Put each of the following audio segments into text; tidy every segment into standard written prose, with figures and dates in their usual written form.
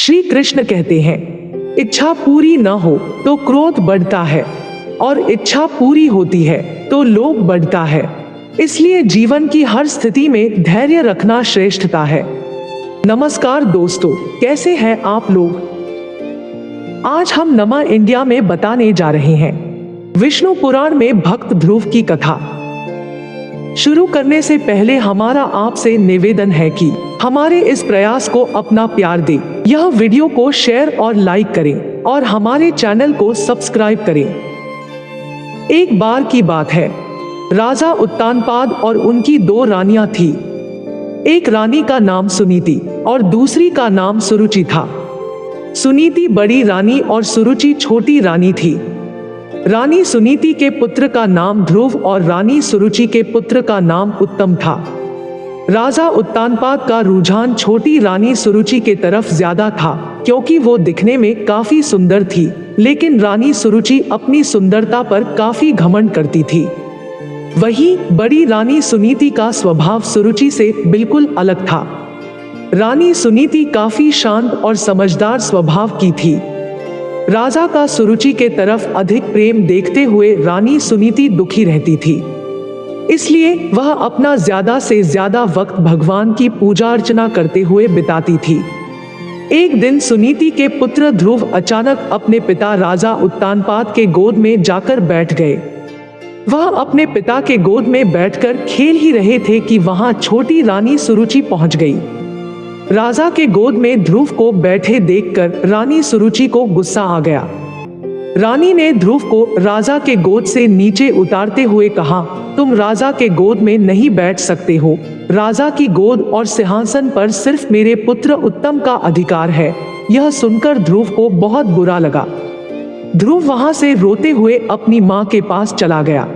श्री कृष्ण कहते हैं, इच्छा पूरी न हो तो क्रोध बढ़ता है और इच्छा पूरी होती है तो लोभ बढ़ता है। इसलिए जीवन की हर स्थिति में धैर्य रखना श्रेष्ठता है। नमस्कार दोस्तों, कैसे हैं आप लोग। आज हम नमा इंडिया में बताने जा रहे हैं विष्णु पुराण में भक्त ध्रुव की कथा। शुरू करने से पहले हमारा आपसे निवेदन है कि हमारे इस प्रयास को अपना प्यार दें, यह वीडियो को शेयर और लाइक करें और हमारे चैनल को सब्सक्राइब करें। एक बार की बात है, राजा उत्तानपाद और उनकी दो रानियां थी। एक रानी का नाम सुनीति और दूसरी का नाम सुरुचि था। सुनीति बड़ी रानी और सुरुचि छोटी रानी थी। रानी सुनीति के पुत्र का नाम ध्रुव और रानी सुरुचि के पुत्र का नाम उत्तम था। राजा उत्तानपाद का रुझान छोटी रानी सुरुचि के तरफ ज्यादा था, क्योंकि वो दिखने में काफी सुंदर थी, लेकिन रानी सुरुचि अपनी सुंदरता पर काफी घमंड करती थी। वहीं बड़ी रानी सुनीति का स्वभाव सुरुचि से बिल्कुल अलग था। रानी सुनीति काफी शांत और समझदार स्वभाव की थी। राजा का सुरुचि के तरफ अधिक प्रेम देखते हुए रानी सुनीति दुखी रहती थी। इसलिए वह अपना ज्यादा से ज्यादा वक्त भगवान की पूजा अर्चना करते हुए बिताती थी। एक दिन सुनीति के पुत्र ध्रुव अचानक अपने पिता राजा उत्तानपाद के गोद में जाकर बैठ गए। वह अपने पिता के गोद में बैठकर खेल ही रहे थे कि वहां छोटी रानी सुरुचि पहुंच गई। राजा के गोद में ध्रुव को बैठे देखकर रानी सुरुचि को गुस्सा आ गया। रानी ने ध्रुव को राजा के गोद से नीचे उतारते हुए कहा, तुम राजा के गोद में नहीं बैठ सकते हो। राजा की गोद और सिंहासन पर सिर्फ मेरे पुत्र उत्तम का अधिकार है। यह सुनकर ध्रुव को बहुत बुरा लगा। ध्रुव वहां से रोते हुए अपनी माँ के पास चला गया।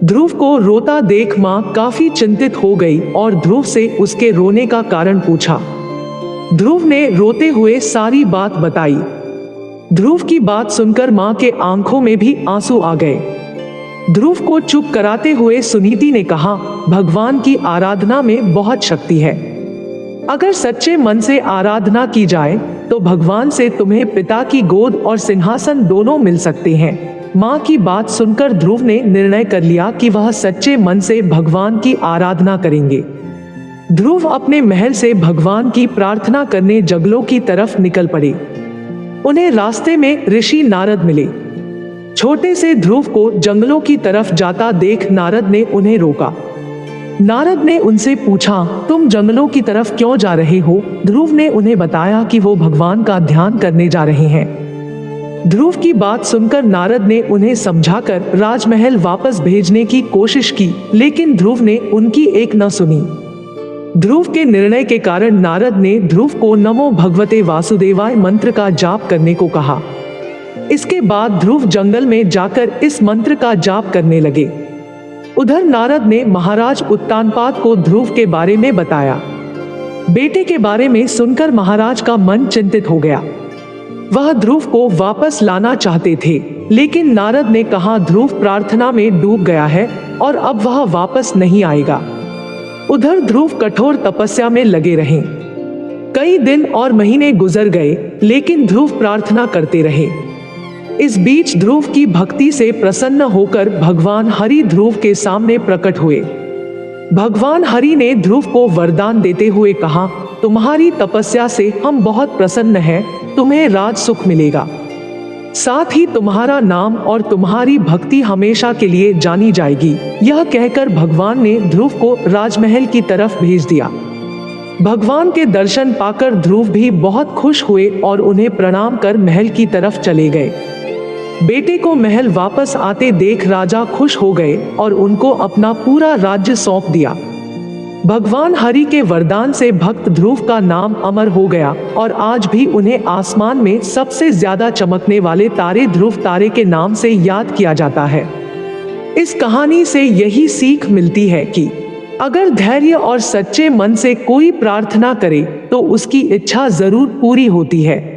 ध्रुव को रोता देख माँ काफी चिंतित हो गई और ध्रुव से उसके रोने का कारण पूछा। ध्रुव ने रोते हुए सारी बात बताई। ध्रुव की बात सुनकर माँ के आंखों में भी आंसू आ गए। ध्रुव को चुप कराते हुए सुनीति ने कहा, भगवान की आराधना में बहुत शक्ति है। अगर सच्चे मन से आराधना की जाए तो भगवान से तुम्हें पिता की गोद और सिंहासन दोनों मिल सकते हैं। माँ की बात सुनकर ध्रुव ने निर्णय कर लिया कि वह सच्चे मन से भगवान की आराधना करेंगे। ध्रुव अपने महल से भगवान की प्रार्थना करने जंगलों की तरफ निकल पड़े। उन्हें रास्ते में ऋषि नारद मिले। छोटे से ध्रुव को जंगलों की तरफ जाता देख नारद ने उन्हें रोका। नारद ने उनसे पूछा, तुम जंगलों की तरफ क्यों जा रहे हो। ध्रुव ने उन्हें बताया कि वो भगवान का ध्यान करने जा रहे हैं। ध्रुव की बात सुनकर नारद ने उन्हें समझाकर राजमहल वापस भेजने की कोशिश की, लेकिन ध्रुव ने उनकी एक न सुनी। ध्रुव के निर्णय के कारण नारद ने ध्रुव को नमो भगवते वासुदेवाय मंत्र का जाप करने को कहा। इसके बाद ध्रुव जंगल में जाकर इस मंत्र का जाप करने लगे। उधर नारद ने महाराज उत्तानपाद को ध्रुव के बारे में बताया। बेटे के बारे में सुनकर महाराज का मन चिंतित हो गया। वह ध्रुव को वापस लाना चाहते थे, लेकिन नारद ने कहा ध्रुव प्रार्थना में डूब गया है और अब वह वापस नहीं आएगा। उधर ध्रुव कठोर तपस्या में लगे रहे। कई दिन और महीने गुजर गए, लेकिन ध्रुव प्रार्थना करते रहे। इस बीच ध्रुव की भक्ति से प्रसन्न होकर भगवान हरि ध्रुव के सामने प्रकट हुए। भगवान हरि ने ध्रुव को वरदान देते हुए कहा, तुम्हारी तपस्या से हम बहुत प्रसन्न हैं, तुम्हें राज सुख मिलेगा। साथ ही तुम्हारा नाम और तुम्हारी भक्ति हमेशा के लिए जानी जाएगी। यह कहकर भगवान ने ध्रुव को राजमहल की तरफ भेज दिया। भगवान के दर्शन पाकर ध्रुव भी बहुत खुश हुए और उन्हें प्रणाम कर महल की तरफ चले गए। बेटे को महल वापस आते देख राजा खुश हो गए और उनको अपना पूरा राज्य सौंप दिया। भगवान हरि के वरदान से भक्त ध्रुव का नाम अमर हो गया और आज भी उन्हें आसमान में सबसे ज्यादा चमकने वाले तारे ध्रुव तारे के नाम से याद किया जाता है। इस कहानी से यही सीख मिलती है कि अगर धैर्य और सच्चे मन से कोई प्रार्थना करे तो उसकी इच्छा जरूर पूरी होती है।